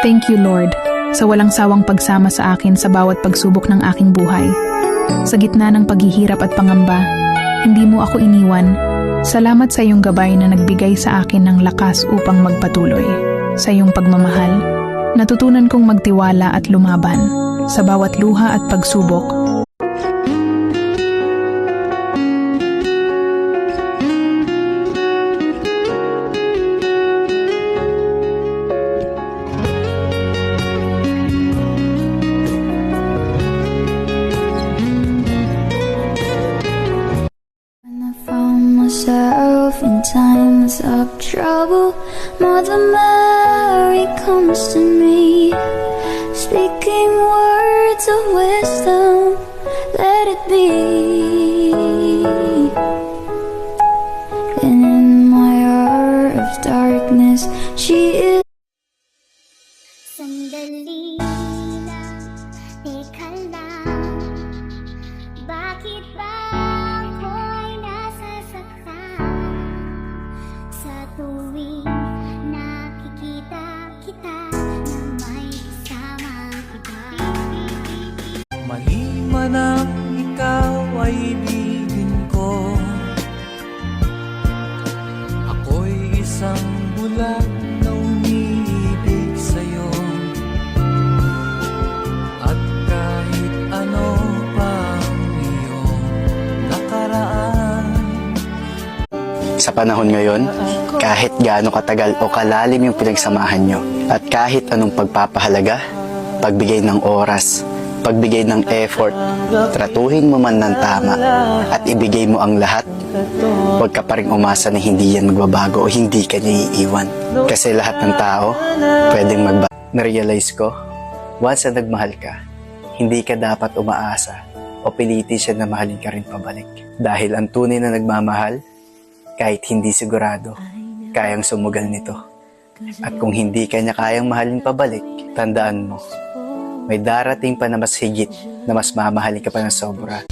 Thank you, Lord, sa walang sawang pagsama sa akin sa bawat pagsubok ng aking buhay. Sa gitna ng paghihirap at pangamba, hindi mo ako iniwan. Salamat sa iyong gabay na nagbigay sa akin ng lakas upang magpatuloy. Sa iyong pagmamahal, natutunan kong magtiwala at lumaban. Sa bawat luha at pagsubok, myself in times of trouble, Mother Mary comes to me, speaking words of wisdom, let it be. And in my hour of darkness, she is. Sandali lang, teka lang, bakit ba ako'y nasasaktan sa tuwing nakikita kita na may kasamang iba? Mali man ang ikaw ay ibigin ko, ako'y isang bulag na umiibig sa'yo. At kahit ano pang iyong nakaraan, sa panahon ngayon, kahit gaano katagal o kalalim yung pinagsamahan nyo, at kahit anong pagpapahalaga, pagbigay ng oras, pagbigay ng effort, tratuhin mo man ng tama, at ibigay mo ang lahat, huwag ka pa rin umasa na hindi yan magbabago o hindi ka niya iiwan. Kasi lahat ng tao pwedeng magbago. Na-realize ko, once na nagmahal ka, hindi ka dapat umaasa o pilitin siya na mahalin ka rin pabalik. Dahil ang tunay na nagmamahal, kahit hindi sigurado, kayang sumugal nito. At kung hindi ka niya kayang mahalin pabalik, tandaan mo, may darating pa na mas higit na mas mamahalin ka pa ng sobra.